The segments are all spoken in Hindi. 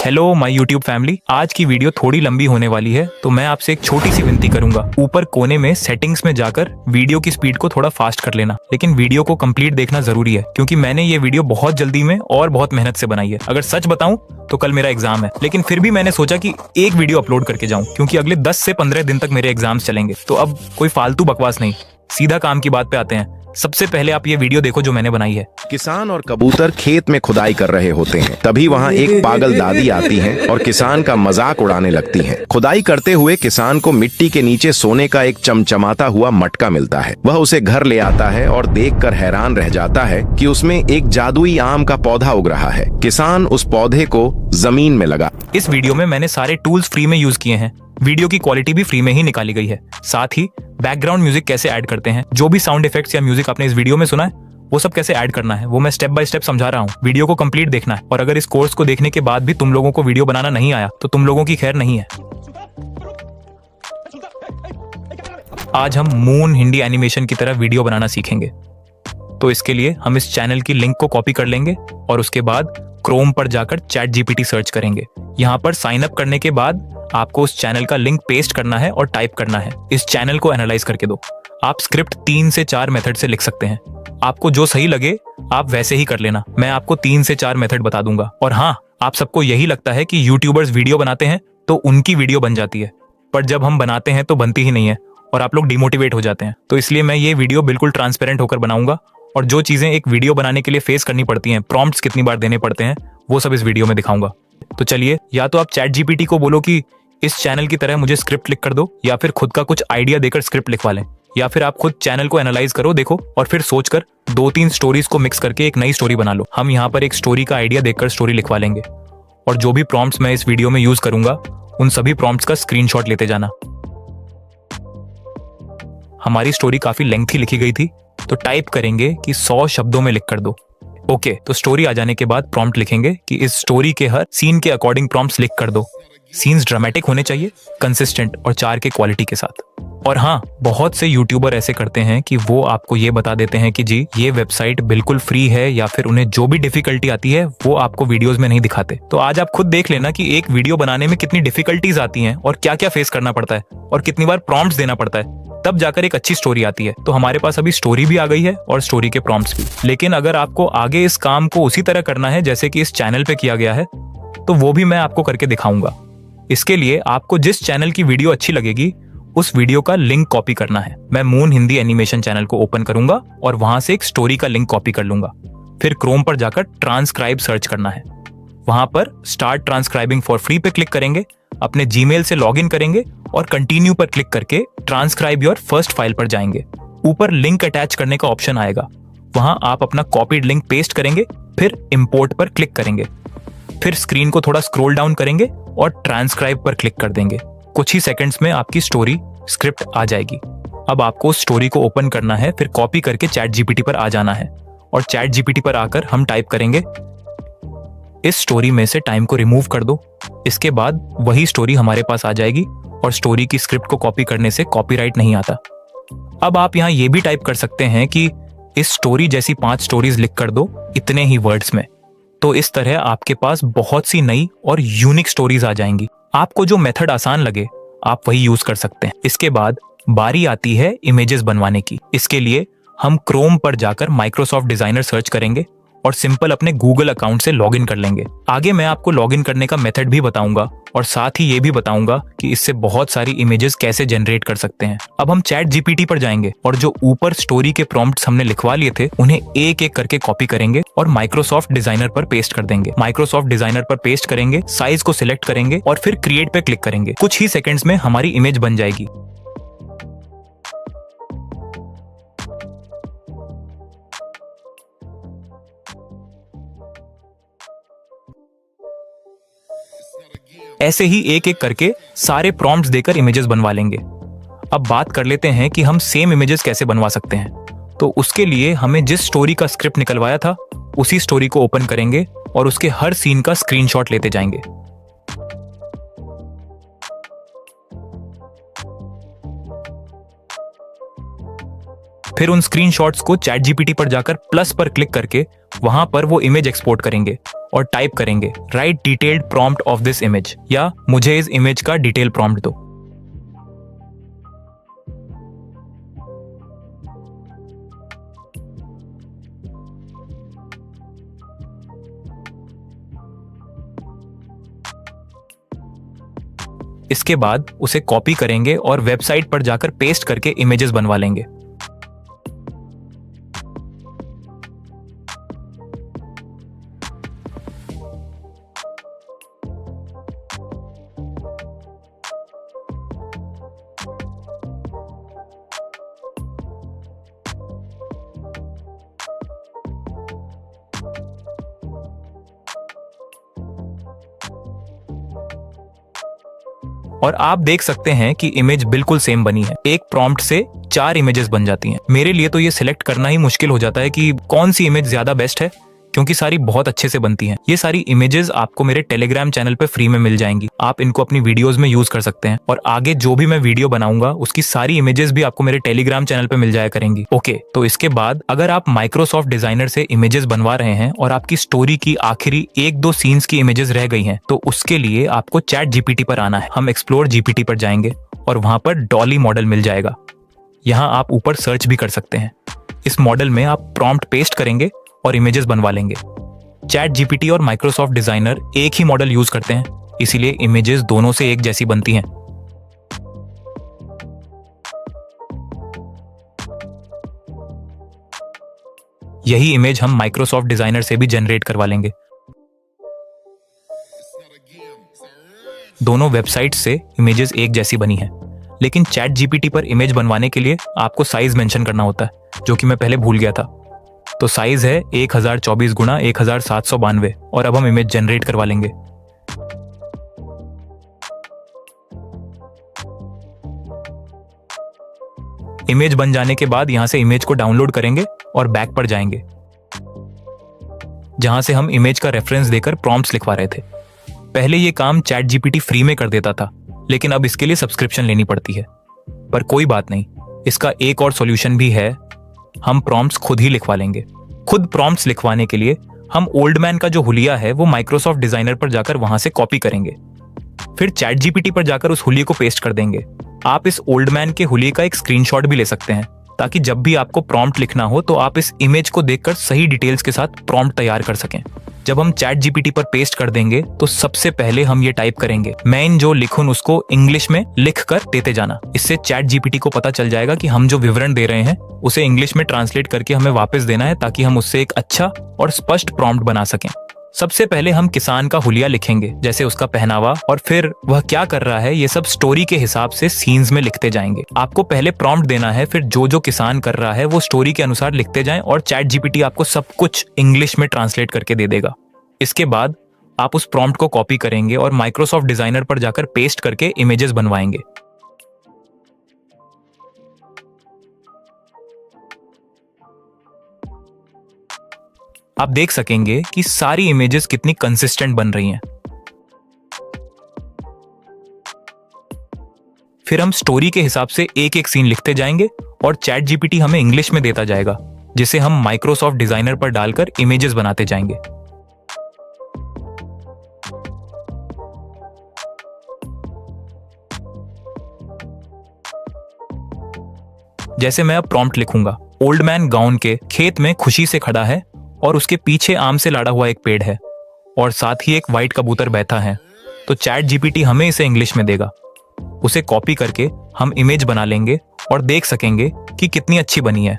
Hello my YouTube family. आज की वीडियो थोड़ी लंबी होने वाली है, तो मैं आपसे एक छोटी सी विनती करूंगा। ऊपर कोने में सेटिंग्स में जाकर वीडियो की स्पीड को थोड़ा फास्ट कर लेना, लेकिन वीडियो को कंप्लीट देखना जरूरी है, क्योंकि मैंने ये वीडियो बहुत जल्दी में और बहुत मेहनत से बनाई है। अगर सच बताऊं तो कल मेरा एग्जाम है, लेकिन फिर भी मैंने सोचा कि एक वीडियो अपलोड करके जाऊं, क्योंकि अगले 10 से 15 दिन तक मेरे एग्जाम्स चलेंगे। तो अब कोई फालतू बकवास नहीं, सीधा काम की बात पे आते हैं। सबसे पहले आप ये वीडियो देखो जो मैंने बनाई है। किसान और कबूतर खेत में खुदाई कर रहे होते हैं। तभी वहाँ एक पागल दादी आती है और किसान का मजाक उड़ाने लगती हैं। खुदाई करते हुए किसान को मिट्टी के नीचे सोने का एक चमचमाता हुआ मटका मिलता है। वह उसे घर ले आता है और देखकर हैरान रह जाता है कि उसमें एक जादुई आम का पौधा उग रहा है। किसान उस पौधे को जमीन में लगा। इस वीडियो में मैंने सारे टूल्स फ्री में यूज किए हैं। वीडियो की क्वालिटी भी फ्री में ही निकाली गई है। साथ ही बैकग्राउंड म्यूजिक कैसे ऐड करते हैं, जो भी साउंड इफेक्ट्स या म्यूजिक आपने इस वीडियो में सुना है वो सब कैसे ऐड करना है, वो मैं स्टेप बाय स्टेप समझा रहा हूँ। वीडियो को कंप्लीट देखना है। और अगर इस कोर्स को देखने के बाद भी तुम लोगों को वीडियो बनाना नहीं आया तो तुम लोगों की खैर नहीं है। आज हम मून हिंदी एनिमेशन की तरह वीडियो बनाना सीखेंगे। तो इसके लिए हम इस चैनल की लिंक को कॉपी कर लेंगे और उसके बाद क्रोम पर जाकर चैट जीपीटी सर्च करेंगे। यहाँ पर साइन अप करने के बाद आपको उस चैनल का लिंक पेस्ट करना है और टाइप करना है, इस चैनल को एनालाइज करके दो। आप स्क्रिप्ट 3 से 4 मेथड से लिख सकते हैं। आपको जो सही लगे आप वैसे ही कर लेना। मैं आपको 3 से 4 मेथड बता दूंगा। और हाँ, आप सबको यही लगता है कि यूट्यूबर्स वीडियो बनाते हैं तो उनकी वीडियो बन जाती है, पर जब हम बनाते हैं तो बनती ही नहीं है और आप लोग डिमोटिवेट हो जाते हैं। तो इसलिए मैं ये वीडियो बिल्कुल ट्रांसपेरेंट होकर बनाऊंगा और जो चीजें एक वीडियो बनाने के लिए फेस करनी पड़ती हैं, प्रॉम्प्ट्स कितनी बार देने पड़ते हैं, वो सब इस वीडियो में दिखाऊंगा। तो चलिए, या तो आप चैट जीपीटी को बोलो कि इस चैनल की तरह मुझे स्क्रिप्ट लिख कर दो, या फिर खुद का कुछ आइडिया देकर स्क्रिप्ट लिखवा लें, या फिर आप खुद चैनल को एनालाइज करो, देखो और फिर सोचकर 2-3 स्टोरीज को मिक्स करके एक नई स्टोरी बना लो। हम यहाँ पर एक स्टोरी का आइडिया देखकर स्टोरी लिखवा लेंगे और जो भी प्रॉम्प्ट्स मैं इस वीडियो में यूज करूंगा उन सभी प्रॉम्प्ट्स का स्क्रीनशॉट लेते जाना। हमारी स्टोरी काफी लेंथी लिखी गई थी, तो टाइप करेंगे कि 100 शब्दों में लिख कर दो। ओके, तो स्टोरी आ जाने के बाद प्रॉम्प्ट लिखेंगे कि इस स्टोरी के हर सीन के अकॉर्डिंग प्रॉम्प्ट्स लिख कर दो। सीन्स ड्रामेटिक होने चाहिए, कंसिस्टेंट और 4 के क्वालिटी के साथ। और हाँ, बहुत से यूट्यूबर ऐसे करते हैं कि वो आपको ये बता देते हैं कि जी ये वेबसाइट बिल्कुल फ्री है, या फिर उन्हें जो भी डिफिकल्टी आती है वो आपको वीडियोस में नहीं दिखाते। तो आज आप खुद देख लेना कि एक वीडियो बनाने में कितनी डिफिकल्टीज आती हैं और क्या क्या फेस करना पड़ता है और कितनी बार प्रॉम्प्ट्स देना पड़ता है, तब जाकर एक अच्छी स्टोरी आती है। तो हमारे पास अभी स्टोरी भी आ गई है और स्टोरी के प्रॉम्प्ट्स भी। लेकिन अगर आपको आगे इस काम को उसी तरह करना है जैसे कि इस चैनल पे किया गया है, तो वो भी मैं आपको करके दिखाऊंगा। इसके लिए आपको जिस चैनल की वीडियो अच्छी लगेगी उस वीडियो का लिंक कॉपी करना है। मैं मून हिंदी एनिमेशन चैनल को ओपन करूंगा और वहां से एक स्टोरी का लिंक कॉपी कर लूंगा। फिर क्रोम पर जाकर ट्रांसक्राइब सर्च करना है। वहां पर स्टार्ट ट्रांसक्राइबिंग फॉर फ्री पे क्लिक करेंगे, अपने जीमेल से लॉगिन करेंगे और कंटिन्यू पर क्लिक करके ट्रांसक्राइब योर फर्स्ट फाइल पर जाएंगे। ऊपर लिंक अटैच करने का ऑप्शन आएगा, वहां आप अपना कॉपीड लिंक पेस्ट करेंगे, फिर इंपोर्ट पर क्लिक करेंगे। फिर स्क्रीन को थोड़ा स्क्रॉल डाउन करेंगे और ट्रांसक्राइब पर क्लिक कर देंगे। कुछ ही सेकंड्स में आपकी स्टोरी स्क्रिप्ट आ जाएगी। अब आपको उस स्टोरी को ओपन करना है, फिर कॉपी करके चैट जीपीटी पर आ जाना है और चैट जीपीटी पर आकर हम टाइप करेंगे इस स्टोरी में से टाइम को रिमूव कर दो। इसके बाद वही स्टोरी हमारे पास आ जाएगी और स्टोरी की स्क्रिप्ट को कॉपी करने से कॉपीराइट नहीं आता। अब आप यहाँ ये भी टाइप कर सकते हैं कि इस स्टोरी जैसी 5 स्टोरीज लिख कर दो इतने ही वर्ड्स में। तो इस तरह आपके पास बहुत सी नई और यूनिक स्टोरीज आ जाएंगी। आपको जो मेथड आसान लगे आप वही यूज कर सकते हैं। इसके बाद बारी आती है इमेजेस बनवाने की। इसके लिए हम क्रोम पर जाकर माइक्रोसॉफ्ट डिजाइनर सर्च करेंगे और सिंपल अपने गूगल अकाउंट से लॉगिन कर लेंगे। आगे मैं आपको लॉगिन करने का मेथड भी बताऊंगा और साथ ही ये भी बताऊंगा कि इससे बहुत सारी इमेजेस कैसे जनरेट कर सकते हैं। अब हम चैट जीपीटी पर जाएंगे और जो ऊपर स्टोरी के प्रॉम्प्ट्स हमने लिखवा लिए थे उन्हें एक एक करके कॉपी करेंगे और माइक्रोसॉफ्ट डिजाइनर पर पेस्ट कर देंगे। माइक्रोसॉफ्ट डिजाइनर पर पेस्ट करेंगे, साइज को सिलेक्ट करेंगे और फिर क्रिएट पे क्लिक करेंगे। कुछ ही सेकंड्स में हमारी इमेज बन जाएगी। ऐसे ही एक एक करके सारे प्रॉम्प्ट्स देकर इमेजेस बनवा लेंगे। अब बात कर लेते हैं कि हम सेम इमेजेस कैसे बनवा सकते हैं। तो उसके लिए हमें जिस स्टोरी का स्क्रिप्ट निकलवाया था उसी स्टोरी को ओपन करेंगे और उसके हर सीन का स्क्रीनशॉट लेते जाएंगे। फिर उन स्क्रीनशॉट्स को चैट जीपीटी पर जाकर प्लस पर क्लिक करके वहां पर वो इमेज एक्सपोर्ट करेंगे और टाइप करेंगे right detailed prompt of this image या मुझे इस इमेज का डिटेल प्रॉम्प्ट दो। इसके बाद उसे कॉपी करेंगे और वेबसाइट पर जाकर पेस्ट करके इमेजेस बनवा लेंगे। और आप देख सकते हैं कि इमेज बिल्कुल सेम बनी है। एक प्रॉम्प्ट से 4 इमेजेस बन जाती हैं। मेरे लिए तो ये सिलेक्ट करना ही मुश्किल हो जाता है कि कौन सी इमेज ज्यादा बेस्ट है, क्योंकि सारी बहुत अच्छे से बनती हैं। ये सारी इमेजेस आपको मेरे टेलीग्राम चैनल पे फ्री में मिल जाएंगी। आप इनको अपनी वीडियोस में यूज कर सकते हैं और आगे जो भी मैं वीडियो बनाऊंगा उसकी सारी इमेजेस भी आपको मेरे टेलीग्राम चैनल पे मिल जाया करेंगी। ओके, तो इसके बाद अगर आप माइक्रोसॉफ्ट डिजाइनर से इमेजेस बनवा रहे हैं और आपकी स्टोरी की आखिरी 1-2 सीन्स की इमेजेस रह गई हैं, तो उसके लिए आपको चैट जीपीटी पर आना है। हम एक्सप्लोर जीपीटी पर जाएंगे और वहां पर डॉली मॉडल मिल जाएगा। यहाँ आप ऊपर सर्च भी कर सकते हैं। इस मॉडल में आप प्रॉम्प्ट पेस्ट करेंगे और इमेजेस बनवा लेंगे। चैट जीपीटी और माइक्रोसॉफ्ट डिजाइनर एक ही मॉडल यूज करते हैं, इसीलिए इमेजेस दोनों से एक जैसी बनती हैं। यही इमेज हम माइक्रोसॉफ्ट डिजाइनर से भी जनरेट करवा लेंगे। दोनों वेबसाइट से इमेजेस एक जैसी बनी है, लेकिन चैट जीपीटी पर इमेज बनवाने के लिए आपको साइज मेंशन करना होता है, जो कि मैं पहले भूल गया था। तो साइज है 1024 गुणा 1792 और अब हम इमेज जनरेट करवा लेंगे। इमेज बन जाने के बाद यहां से इमेज को डाउनलोड करेंगे और बैक पर जाएंगे, जहां से हम इमेज का रेफरेंस देकर प्रॉम्प्ट्स लिखवा रहे थे। पहले ये काम चैट जीपीटी फ्री में कर देता था, लेकिन अब इसके लिए सब्सक्रिप्शन लेनी पड़ती है। पर कोई बात नहीं, इसका एक और सॉल्यूशन भी है। हम प्रॉम्प्ट्स खुद ही लिखवा लेंगे। खुद प्रॉम्प्ट्स लिखवाने के लिए हम ओल्ड मैन का जो हुलिया है वो माइक्रोसॉफ्ट डिजाइनर पर जाकर वहां से कॉपी करेंगे, फिर चैट जीपीटी पर जाकर उस हुलिये को पेस्ट कर देंगे। आप इस ओल्ड मैन के हुलिये का एक स्क्रीनशॉट भी ले सकते हैं, ताकि जब भी आपको प्रॉम्प्ट लिखना हो तो आप इस इमेज को देखकर सही डिटेल्स के साथ प्रॉम्प्ट तैयार कर सकें। जब हम चैट जीपीटी पर पेस्ट कर देंगे तो सबसे पहले हम ये टाइप करेंगे, मैं जो लिखूं उसको इंग्लिश में लिख कर देते जाना। इससे चैट जीपीटी को पता चल जाएगा कि हम जो विवरण दे रहे हैं उसे इंग्लिश में ट्रांसलेट करके हमें वापस देना है, ताकि हम उससे एक अच्छा और स्पष्ट प्रॉम्प्ट बना सकें। सबसे पहले हम किसान का हुलिया लिखेंगे, जैसे उसका पहनावा और फिर वह क्या कर रहा है, ये सब स्टोरी के हिसाब से सीन्स में लिखते जाएंगे। आपको पहले प्रॉम्प्ट देना है, फिर जो जो किसान कर रहा है वो स्टोरी के अनुसार लिखते जाएं और चैट जीपीटी आपको सब कुछ इंग्लिश में ट्रांसलेट करके दे देगा। इसके बाद आप उस प्रॉम्प्ट को कॉपी करेंगे और माइक्रोसॉफ्ट डिजाइनर पर जाकर पेस्ट करके इमेजेस बनवाएंगे। आप देख सकेंगे कि सारी इमेजेस कितनी कंसिस्टेंट बन रही हैं। फिर हम स्टोरी के हिसाब से एक एक सीन लिखते जाएंगे और चैट जीपीटी हमें इंग्लिश में देता जाएगा, जिसे हम माइक्रोसॉफ्ट डिजाइनर पर डालकर इमेजेस बनाते जाएंगे। जैसे मैं अब प्रॉम्प्ट लिखूंगा, ओल्ड मैन गाउन के खेत में खुशी से खड़ा है और उसके पीछे आम से लाड़ा हुआ एक पेड़ है और साथ ही एक वाइट कबूतर बैठा है। तो चैट जीपीटी हमें इसे इंग्लिश में देगा। उसे कॉपी करके हम इमेज बना लेंगे और देख सकेंगे कि कितनी अच्छी बनी है।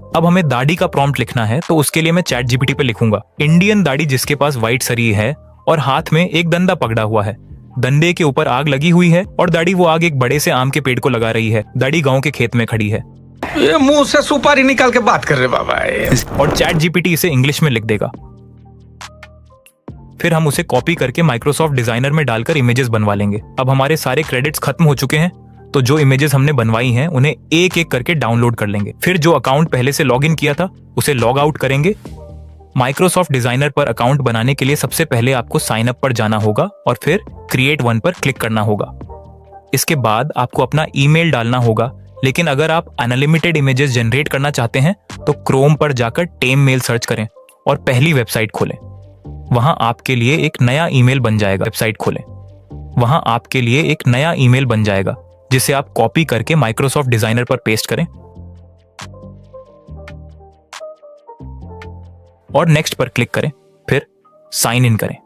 अब हमें दाढ़ी का प्रॉम्प्ट लिखना है, तो उसके लिए मैं चैट जीपीटी पे लिखूंगा, इंडियन दाढ़ी जिसके पास व्हाइट सरी है और हाथ में एक डंडा पकड़ा हुआ है, डंडे के ऊपर आग लगी हुई है और दाढ़ी वो आग एक बड़े से आम के पेड़ को लगा रही है। दाढ़ी गांव के खेत में खड़ी है। ये मुंह से सुपारी निकाल के बात कर रहे बाबा। और चैट जीपीटी इसे इंग्लिश में लिख देगा। फिर हम उसे कॉपी करके माइक्रोसॉफ्ट डिजाइनर में डालकर इमेजेस बनवा लेंगे। अब हमारे सारे क्रेडिट्स खत्म हो चुके हैं, तो जो इमेजेस हमने बनवाई हैं उन्हें एक एक करके डाउनलोड कर लेंगे। फिर जो अकाउंट पहले से लॉग इन किया था उसे लॉग आउट करेंगे। माइक्रोसॉफ्ट डिजाइनर पर अकाउंट बनाने के लिए सबसे पहले आपको साइन अप पर जाना होगा और फिर क्रिएट वन पर क्लिक करना होगा। इसके बाद आपको अपना ईमेल डालना होगा, लेकिन अगर आप अनलिमिटेड इमेजेस जनरेट करना चाहते हैं तो क्रोम पर जाकर टेम मेल सर्च करें और पहली वेबसाइट खोलें। वहां आपके लिए एक नया ईमेल बन जाएगा। वेबसाइट खोलें, वहां आपके लिए एक नया ईमेल बन जाएगा जिसे आप कॉपी करके माइक्रोसॉफ्ट डिजाइनर पर पेस्ट करें और नेक्स्ट पर क्लिक करें, फिर साइन इन करें।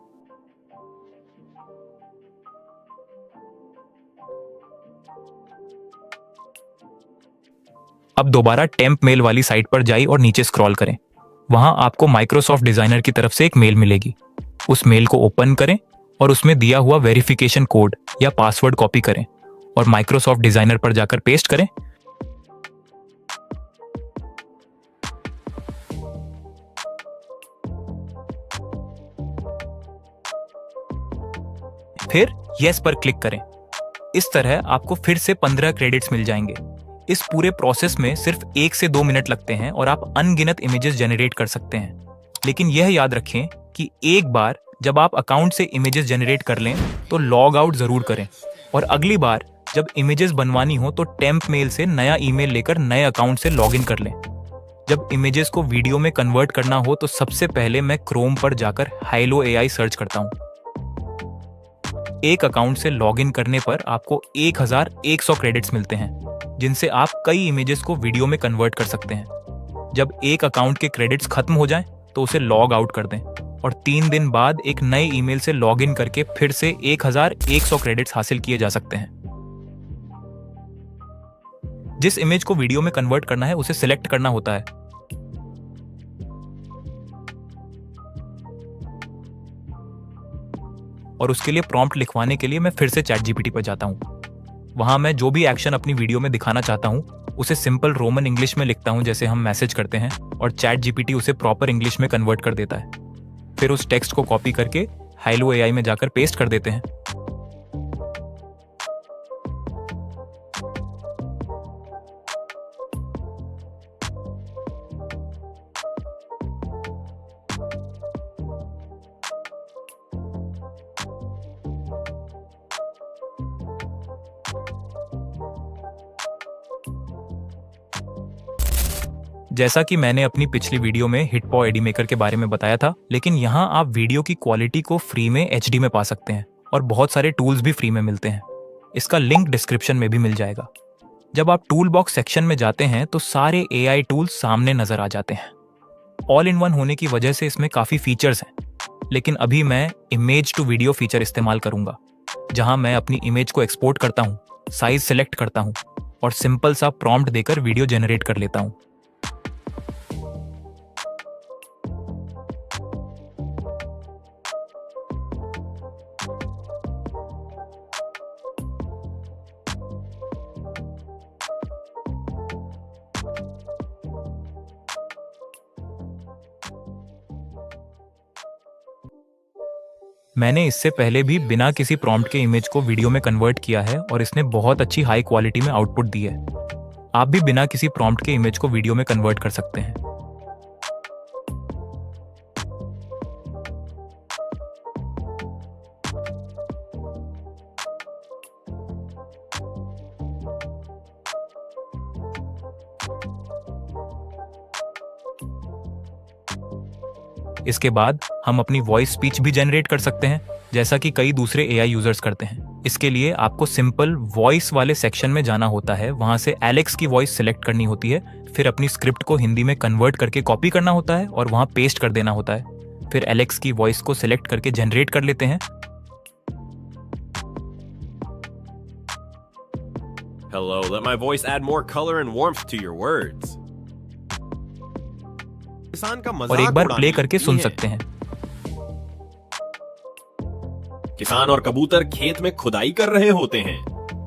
अब दोबारा टेम्प मेल वाली साइट पर जाइए और नीचे स्क्रॉल करें। वहां आपको माइक्रोसॉफ्ट डिजाइनर की तरफ से एक मेल मिलेगी। उस मेल को ओपन करें और उसमें दिया हुआ वेरिफिकेशन कोड या पासवर्ड कॉपी करें और माइक्रोसॉफ्ट डिजाइनर पर जाकर पेस्ट करें। फिर यस पर क्लिक करें। इस तरह आपको फिर से 15 क्रेडिट्स मिल जाएंगे। इस पूरे प्रोसेस में सिर्फ 1 से 2 मिनट लगते हैं और आप अनगिनत इमेजेस जनरेट कर सकते हैं। लेकिन यह याद रखें कि एक बार जब आप अकाउंट से इमेजेस जनरेट कर लें तो लॉग आउट जरूर करें और अगली बार जब इमेजेस बनवानी हो तो टेम्प मेल से नया ईमेल लेकर नए अकाउंट से लॉगिन कर लें। जब इमेजेस को वीडियो में कन्वर्ट करना हो तो सबसे पहले मैं क्रोम पर जाकर हाइलो एआई सर्च करता हूं। एक अकाउंट से लॉगिन करने पर आपको 1100 क्रेडिट्स मिलते हैं, जिनसे आप कई इमेजेस को वीडियो में कन्वर्ट कर सकते हैं। जब एक अकाउंट के क्रेडिट्स खत्म हो जाएं तो उसे लॉग आउट कर दें और 3 दिन बाद एक नए ईमेल से लॉगिन करके फिर से 1100 क्रेडिट्स हासिल किए जा सकते हैं। जिस इमेज को वीडियो में कन्वर्ट करना है उसे सिलेक्ट करना होता है। और उसके लिए प्रॉम्प्ट लिखवाने के लिए मैं फिर से चैट जीपीटी पर जाता हूं। वहां मैं जो भी एक्शन अपनी वीडियो में दिखाना चाहता हूं उसे सिंपल रोमन इंग्लिश में लिखता हूं, जैसे हम मैसेज करते हैं, और चैट जीपीटी उसे प्रॉपर इंग्लिश में कन्वर्ट कर देता है। फिर उस टेक्स्ट को कॉपी करके हाइलो एआई में जाकर पेस्ट कर देते हैं। जैसा कि मैंने अपनी पिछली वीडियो में हिटपॉ एडी मेकर के बारे में बताया था, लेकिन यहाँ आप वीडियो की क्वालिटी को फ्री में एचडी में पा सकते हैं और बहुत सारे टूल्स भी फ्री में मिलते हैं। इसका लिंक डिस्क्रिप्शन में भी मिल जाएगा। जब आप टूल बॉक्स सेक्शन में जाते हैं तो सारे एआई टूल्स सामने नजर आ जाते हैं। ऑल इन वन होने की वजह से इसमें काफी फीचर्स हैं, लेकिन अभी मैं इमेज टू वीडियो फीचर इस्तेमाल करूंगा, जहां मैं अपनी इमेज को एक्सपोर्ट करता हूं, साइज सेलेक्ट करता हूं और सिंपल सा प्रॉम्प्ट देकर वीडियो जनरेट कर लेता हूं। मैंने इससे पहले भी बिना किसी प्रॉम्प्ट के इमेज को वीडियो में कन्वर्ट किया है और इसने बहुत अच्छी हाई क्वालिटी में आउटपुट दी है। आप भी बिना किसी प्रॉम्प्ट के इमेज को वीडियो में कन्वर्ट कर सकते हैं। इसके बाद हम अपनी वॉइस स्पीच भी जनरेट कर सकते हैं, जैसा कि कई दूसरे एआई यूजर्स करते हैं। इसके लिए आपको सिंपल वॉइस वाले सेक्शन में जाना होता है, वहां से एलेक्स की वॉइस सिलेक्ट करनी होती है, फिर अपनी स्क्रिप्ट को हिंदी में कन्वर्ट करके कॉपी करना होता है और वहां पेस्ट कर देना होता है। फिर एलेक्स की वॉइस को सिलेक्ट करके जनरेट कर लेते हैं। Hello, let my voice add more color and warmth to your words. किसान का मजाक और एक बार उड़ाने प्ले करके लगती सुन है। सकते हैं। किसान और कबूतर खेत में खुदाई कर रहे होते हैं,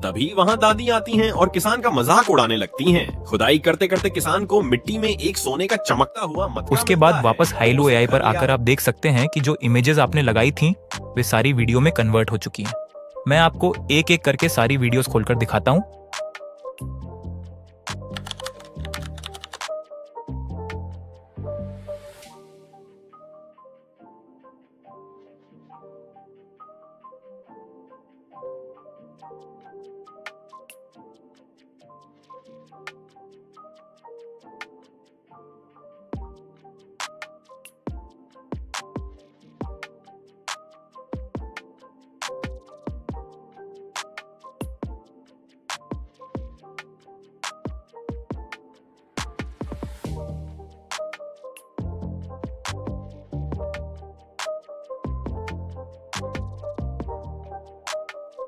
तभी वहां दादी आती हैं और किसान का मजाक उड़ाने लगती हैं। खुदाई करते करते किसान को मिट्टी में एक सोने का चमकता हुआ मटका उसके मिलता बाद है। वापस हाइलो एआई पर आकर आप देख सकते हैं कि जो इमेजेस आपने लगाई थी वे सारी वीडियो में कन्वर्ट हो चुकी हैं। मैं आपको एक एक करके सारी वीडियोस खोलकर दिखाता हूं।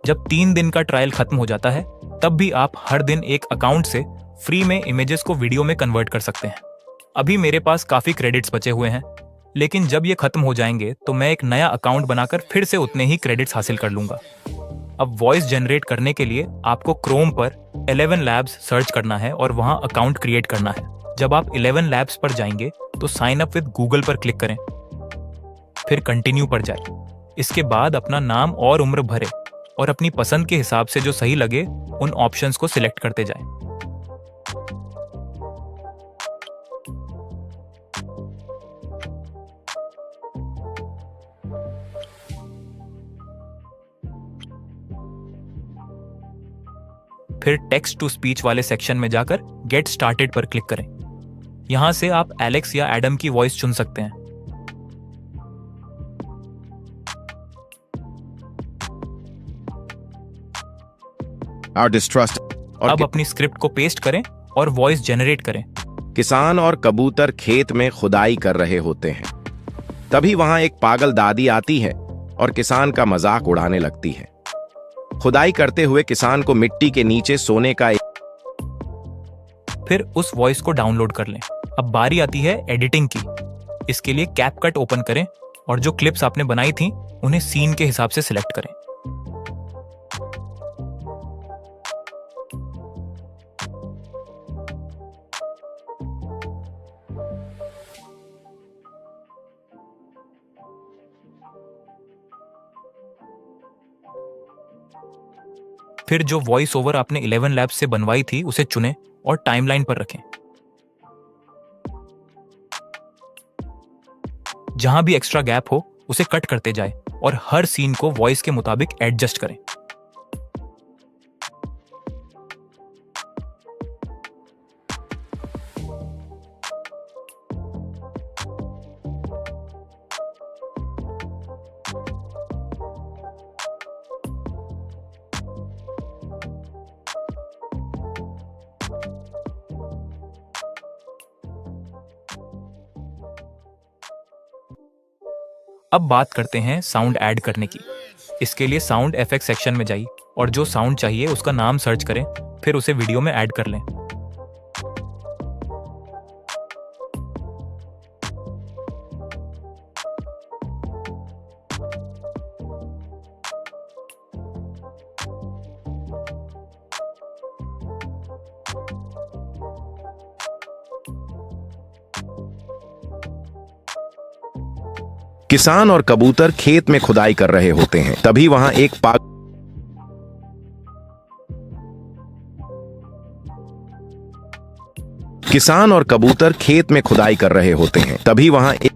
जब 3 दिन का ट्रायल खत्म हो जाता है तब भी आप हर दिन एक अकाउंट से फ्री में इमेजेस को वीडियो में कन्वर्ट कर सकते हैं। अभी मेरे पास काफी क्रेडिट्स बचे हुए हैं, लेकिन जब ये खत्म हो जाएंगे तो मैं एक नया अकाउंट बनाकर फिर से उतने ही क्रेडिट्स हासिल कर लूंगा। अब वॉइस जनरेट करने के लिए आपको क्रोम पर 11 लैब्स सर्च करना है और वहां अकाउंट क्रिएट करना है। जब आप 11 लैब्स पर जाएंगे तो साइन अप विद गूगल पर क्लिक करें, फिर कंटिन्यू पर जाएं। इसके बाद अपना नाम और उम्र भरें और अपनी पसंद के हिसाब से जो सही लगे उन ऑप्शंस को सिलेक्ट करते जाएं। फिर टेक्स्ट टू स्पीच वाले सेक्शन में जाकर गेट स्टार्टेड पर क्लिक करें। यहां से आप एलेक्स या एडम की वॉइस चुन सकते हैं। अब अपनी स्क्रिप्ट को पेस्ट करें और वॉइस जनरेट करें। किसान और कबूतर खेत में खुदाई कर रहे होते हैं। तभी वहां एक पागल दादी आती है और किसान का मजाक उड़ाने लगती है। खुदाई करते हुए किसान को मिट्टी के नीचे सोने का फिर उस वॉइस को डाउनलोड कर लें। अब बारी आती है एडिटिंग की। इसके लिए कैपकट ओपन करें और जो क्लिप्स आपने बनाई थी उन्हें सीन के हिसाब से सिलेक्ट करें। फिर जो वॉइस ओवर आपने 11 लैब्स से बनवाई थी उसे चुनें और टाइमलाइन पर रखें। जहां भी एक्स्ट्रा गैप हो उसे कट करते जाएं और हर सीन को वॉइस के मुताबिक एडजस्ट करें। अब बात करते हैं साउंड ऐड करने की। इसके लिए साउंड एफेक्ट सेक्शन में जाइए और जो साउंड चाहिए उसका नाम सर्च करें, फिर उसे वीडियो में ऐड कर लें। किसान और कबूतर खेत में खुदाई कर रहे होते हैं। तभी वहां एक किसान और कबूतर खेत में खुदाई कर रहे होते हैं। तभी वहां एक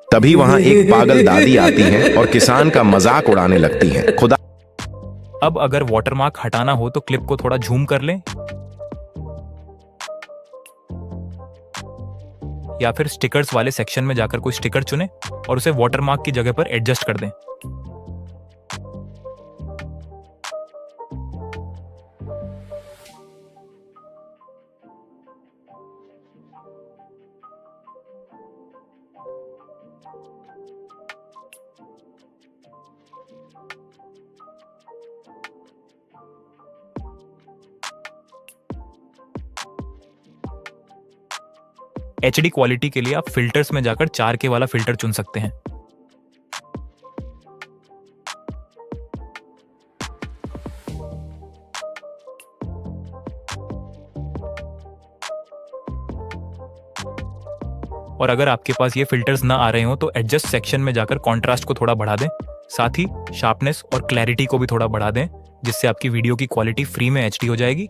तभी वहां एक पागल दादी आती है और किसान का मजाक उड़ाने लगती है। खुदा अब अगर वाटरमार्क हटाना हो तो क्लिप को थोड़ा झूम कर लें या फिर स्टिकर्स वाले सेक्शन में जाकर कोई स्टिकर चुनें और उसे वाटरमार्क की जगह पर एडजस्ट कर दें। HD क्वालिटी के लिए आप फिल्टर्स में जाकर 4K वाला फिल्टर चुन सकते हैं। और अगर आपके पास ये फिल्टर्स ना आ रहे हो तो एडजस्ट सेक्शन में जाकर कॉन्ट्रास्ट को थोड़ा बढ़ा दें, साथ ही शार्पनेस और क्लैरिटी को भी थोड़ा बढ़ा दें, जिससे आपकी वीडियो की क्वालिटी फ्री में HD हो जाएगी